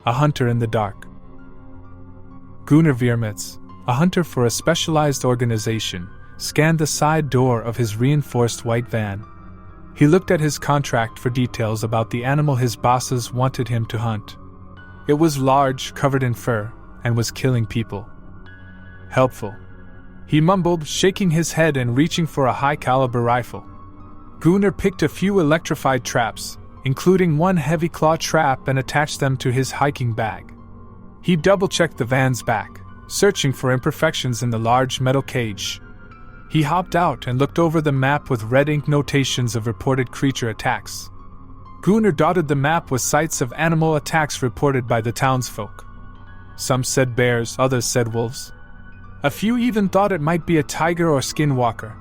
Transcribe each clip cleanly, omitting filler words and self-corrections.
A hunter in the dark. Gunnar Viermitz, a hunter for a specialized organization, scanned the side door of his reinforced white van. He looked at his contract for details about the animal his bosses wanted him to hunt. It was large, covered in fur, and was killing people. Helpful. He mumbled, shaking his head and reaching for a high-caliber rifle. Gunnar picked a few electrified traps, including one heavy claw trap, and attached them to his hiking bag. He double-checked the van's back, searching for imperfections in the large metal cage. He hopped out and looked over the map with red ink notations of reported creature attacks. Gunnar dotted the map with sites of animal attacks reported by the townsfolk. Some said bears, others said wolves. A few even thought it might be a tiger or skinwalker.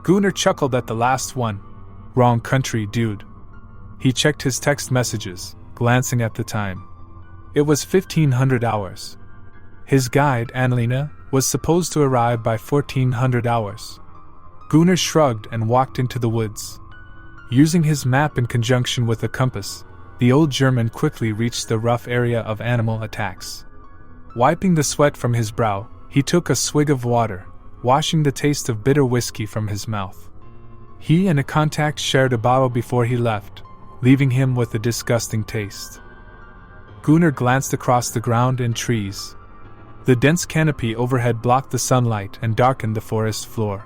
Gunnar chuckled at the last one. Wrong country, dude. He checked his text messages, glancing at the time. It was 1500 hours. His guide, Annalena, was supposed to arrive by 1400 hours. Gunnar shrugged and walked into the woods. Using his map in conjunction with a compass, the old German quickly reached the rough area of animal attacks. Wiping the sweat from his brow, he took a swig of water, washing the taste of bitter whiskey from his mouth. He and a contact shared a bottle before he left, leaving him with a disgusting taste. Gunnar glanced across the ground and trees. The dense canopy overhead blocked the sunlight and darkened the forest floor.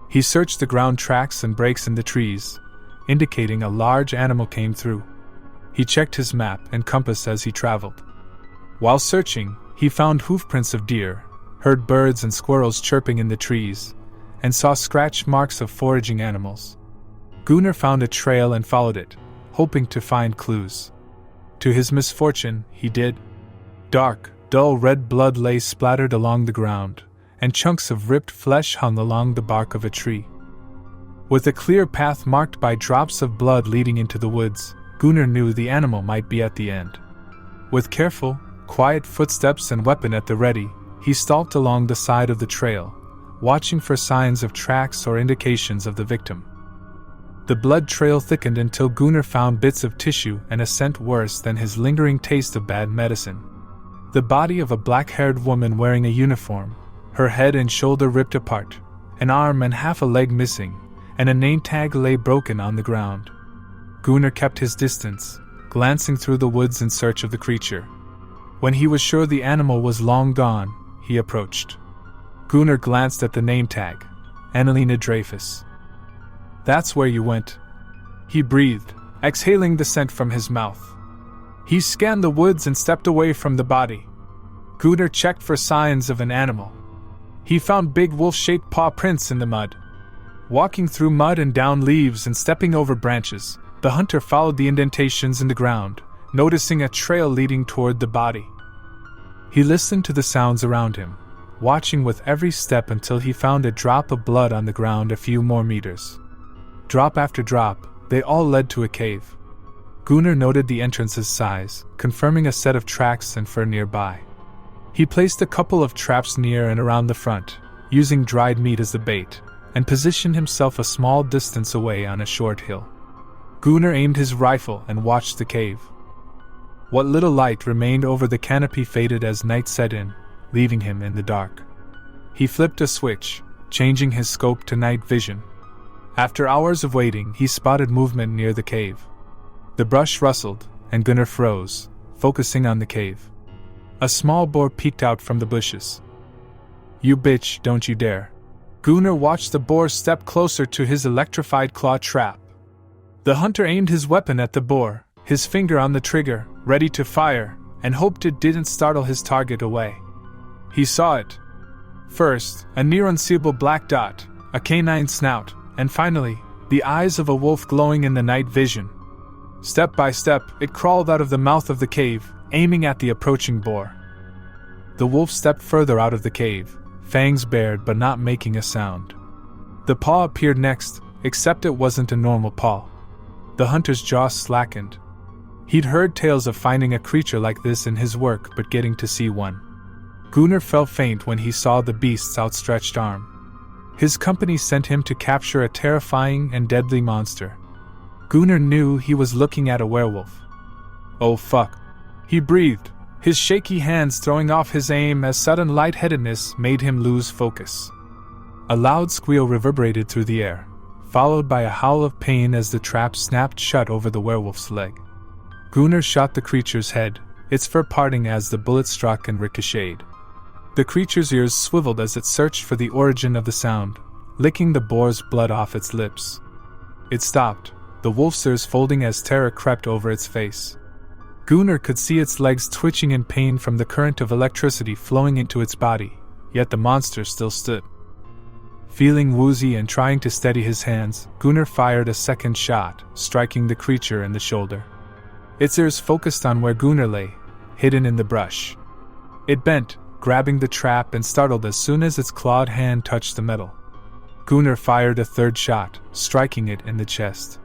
He searched the ground tracks and breaks in the trees, indicating a large animal came through. He checked his map and compass as he traveled. While searching, he found hoofprints of deer, heard birds and squirrels chirping in the trees, and saw scratch marks of foraging animals. Gunnar found a trail and followed it, hoping to find clues. To his misfortune, he did. Dark, dull red blood lay splattered along the ground, and chunks of ripped flesh hung along the bark of a tree. With a clear path marked by drops of blood leading into the woods, Gunnar knew the animal might be at the end. With careful, quiet footsteps and weapon at the ready, he stalked along the side of the trail, watching for signs of tracks or indications of the victim. The blood trail thickened until Gunnar found bits of tissue and a scent worse than his lingering taste of bad medicine. The body of a black-haired woman wearing a uniform, her head and shoulder ripped apart, an arm and half a leg missing, and a name tag lay broken on the ground. Gunnar kept his distance, glancing through the woods in search of the creature. When he was sure the animal was long gone, he approached. Gunnar glanced at the name tag, Annalena Dreyfus. "That's where you went," he breathed, exhaling the scent from his mouth. He scanned the woods and stepped away from the body. Gunnar checked for signs of an animal. He found big wolf-shaped paw prints in the mud. Walking through mud and down leaves and stepping over branches, the hunter followed the indentations in the ground, noticing a trail leading toward the body. He listened to the sounds around him, watching with every step until he found a drop of blood on the ground a few more meters. Drop after drop, they all led to a cave. Gunnar noted the entrance's size, confirming a set of tracks and fur nearby. He placed a couple of traps near and around the front, using dried meat as the bait, and positioned himself a small distance away on a short hill. Gunnar aimed his rifle and watched the cave. What little light remained over the canopy faded as night set in, leaving him in the dark. He flipped a switch, changing his scope to night vision. After hours of waiting, he spotted movement near the cave. The brush rustled, and Gunnar froze, focusing on the cave. A small boar peeked out from the bushes. "You bitch, don't you dare." Gunnar watched the boar step closer to his electrified claw trap. The hunter aimed his weapon at the boar, his finger on the trigger, ready to fire, and hoped it didn't startle his target away. He saw it. First, a near-unseeable black dot, a canine snout, and finally, the eyes of a wolf glowing in the night vision. Step by step, it crawled out of the mouth of the cave, aiming at the approaching boar. The wolf stepped further out of the cave, fangs bared but not making a sound. The paw appeared next, except it wasn't a normal paw. The hunter's jaw slackened. He'd heard tales of finding a creature like this in his work, but getting to see one. Gunnar felt faint when he saw the beast's outstretched arm. His company sent him to capture a terrifying and deadly monster. Gunnar knew he was looking at a werewolf. Oh fuck. He breathed, his shaky hands throwing off his aim as sudden lightheadedness made him lose focus. A loud squeal reverberated through the air, followed by a howl of pain as the trap snapped shut over the werewolf's leg. Gunnar shot the creature's head, its fur parting as the bullet struck and ricocheted. The creature's ears swiveled as it searched for the origin of the sound, licking the boar's blood off its lips. It stopped, the wolf's ears folding as terror crept over its face. Gunnar could see its legs twitching in pain from the current of electricity flowing into its body, yet the monster still stood. Feeling woozy and trying to steady his hands, Gunnar fired a second shot, striking the creature in the shoulder. Its ears focused on where Gunnar lay, hidden in the brush. It bent, grabbing the trap and startled as soon as its clawed hand touched the metal. Gunnar fired a third shot, striking it in the chest.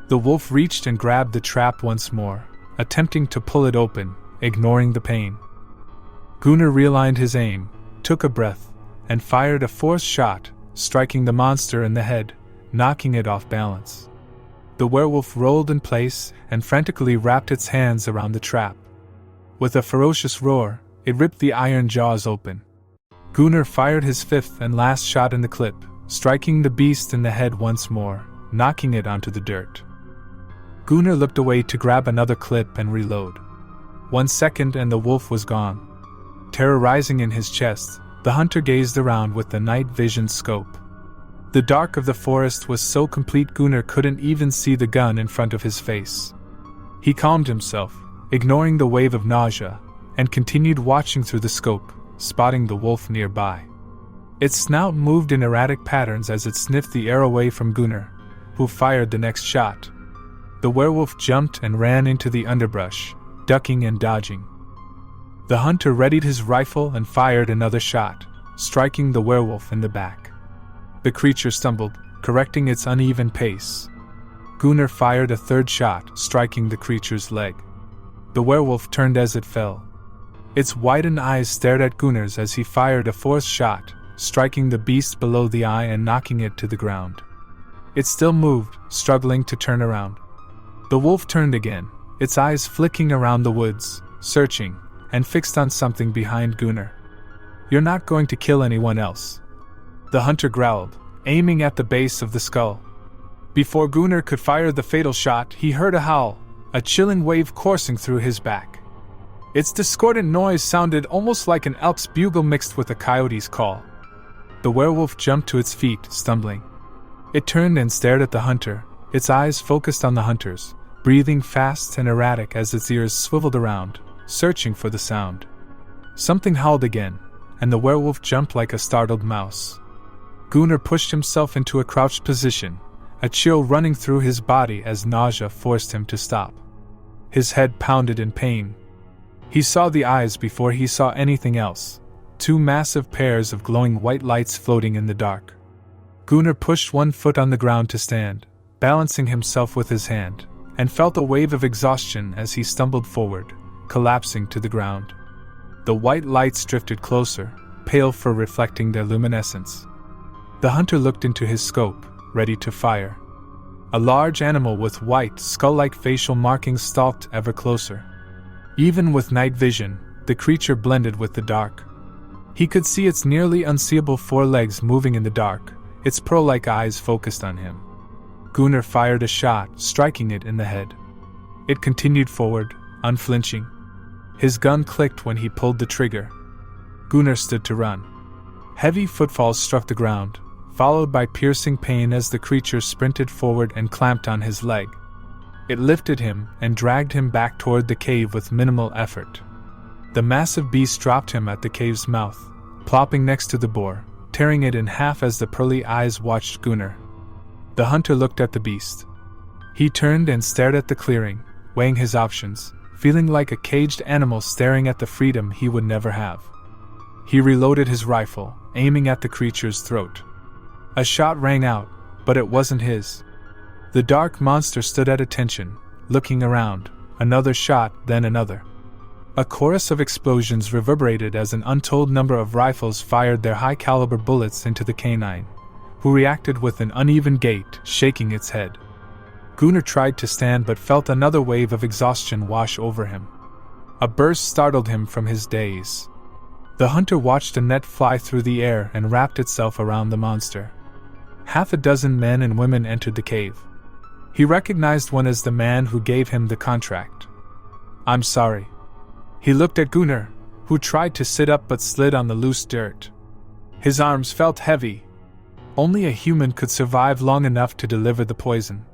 The wolf reached and grabbed the trap once more, attempting to pull it open, ignoring the pain. Gunnar realigned his aim, took a breath, and fired a fourth shot, striking the monster in the head, knocking it off balance. The werewolf rolled in place and frantically wrapped its hands around the trap. With a ferocious roar, it ripped the iron jaws open. Gunnar fired his fifth and last shot in the clip, striking the beast in the head once more, knocking it onto the dirt. Gunnar looked away to grab another clip and reload. 1 second and the wolf was gone. Terror rising in his chest, the hunter gazed around with the night vision scope. The dark of the forest was so complete Gunnar couldn't even see the gun in front of his face. He calmed himself, ignoring the wave of nausea, and continued watching through the scope, spotting the wolf nearby. Its snout moved in erratic patterns as it sniffed the air away from Gunnar, who fired the next shot. The werewolf jumped and ran into the underbrush, ducking and dodging. The hunter readied his rifle and fired another shot, striking the werewolf in the back. The creature stumbled, correcting its uneven pace. Gunnar fired a third shot, striking the creature's leg. The werewolf turned as it fell. Its widened eyes stared at Gunnar's as he fired a fourth shot, striking the beast below the eye and knocking it to the ground. It still moved, struggling to turn around. The wolf turned again, its eyes flicking around the woods, searching, and fixed on something behind Gunnar. "You're not going to kill anyone else," the hunter growled, aiming at the base of the skull. Before Gunnar could fire the fatal shot, he heard a howl, a chilling wave coursing through his back. Its discordant noise sounded almost like an elk's bugle mixed with a coyote's call. The werewolf jumped to its feet, stumbling. It turned and stared at the hunter, its eyes focused on the hunter's, breathing fast and erratic as its ears swiveled around, searching for the sound. Something howled again, and the werewolf jumped like a startled mouse. Gunnar pushed himself into a crouched position, a chill running through his body as nausea forced him to stop. His head pounded in pain. He saw the eyes before he saw anything else, two massive pairs of glowing white lights floating in the dark. Gunnar pushed one foot on the ground to stand, balancing himself with his hand, and felt a wave of exhaustion as he stumbled forward, collapsing to the ground. The white lights drifted closer, pale fur reflecting their luminescence. The hunter looked into his scope, ready to fire. A large animal with white, skull-like facial markings stalked ever closer. Even with night vision, the creature blended with the dark. He could see its nearly unseeable forelegs moving in the dark, its pearl-like eyes focused on him. Gunnar fired a shot, striking it in the head. It continued forward, unflinching. His gun clicked when he pulled the trigger. Gunnar stood to run. Heavy footfalls struck the ground, followed by piercing pain as the creature sprinted forward and clamped on his leg. It lifted him and dragged him back toward the cave with minimal effort. The massive beast dropped him at the cave's mouth, plopping next to the boar, tearing it in half as the pearly eyes watched Gunnar. The hunter looked at the beast. He turned and stared at the clearing, weighing his options, feeling like a caged animal staring at the freedom he would never have. He reloaded his rifle, aiming at the creature's throat. A shot rang out, but it wasn't his. The dark monster stood at attention, looking around, another shot, then another. A chorus of explosions reverberated as an untold number of rifles fired their high-caliber bullets into the canine, who reacted with an uneven gait, shaking its head. Gunnar tried to stand but felt another wave of exhaustion wash over him. A burst startled him from his daze. The hunter watched a net fly through the air and wrapped itself around the monster. Half a dozen men and women entered the cave. He recognized one as the man who gave him the contract. "I'm sorry." He looked at Gunnar, who tried to sit up but slid on the loose dirt. His arms felt heavy. Only a human could survive long enough to deliver the poison.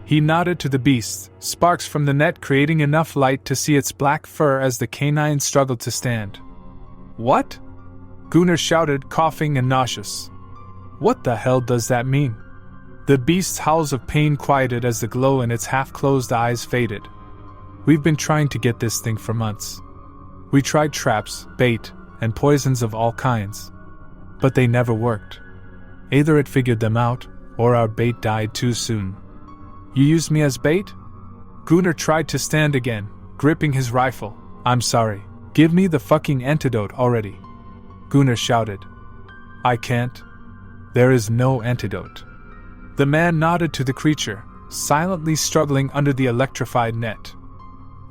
He nodded to the beast, sparks from the net creating enough light to see its black fur as the canine struggled to stand. "What?" Gunnar shouted, coughing and nauseous. "What the hell does that mean?" The beast's howls of pain quieted as the glow in its half-closed eyes faded. "We've been trying to get this thing for months. We tried traps, bait, and poisons of all kinds. But they never worked. Either it figured them out, or our bait died too soon." "You used me as bait?" Gunnar tried to stand again, gripping his rifle. "I'm sorry. Give me the fucking antidote already," Gunnar shouted. "I can't. There is no antidote." The man nodded to the creature, silently struggling under the electrified net.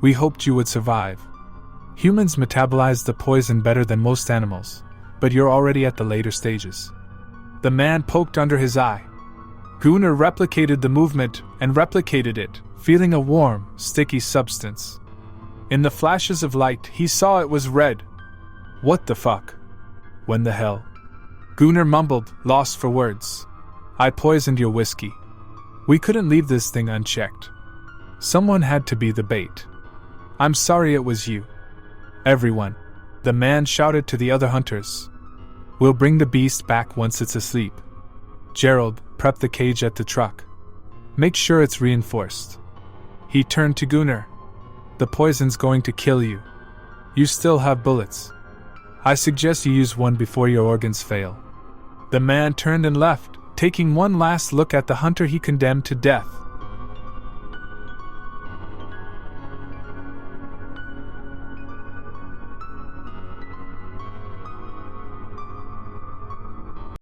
"We hoped you would survive. Humans metabolize the poison better than most animals, but you're already at the later stages." The man poked under his eye. Gunnar replicated the movement and replicated it, feeling a warm, sticky substance. In the flashes of light, he saw it was red. "What the fuck? When the hell?" Gunnar mumbled, lost for words. "I poisoned your whiskey. We couldn't leave this thing unchecked. Someone had to be the bait. I'm sorry it was you." "Everyone," the man shouted to the other hunters. "We'll bring the beast back once it's asleep. Gerald, prep the cage at the truck. Make sure it's reinforced." He turned to Gunnar. "The poison's going to kill you. You still have bullets. I suggest you use one before your organs fail." The man turned and left, taking one last look at the hunter he condemned to death.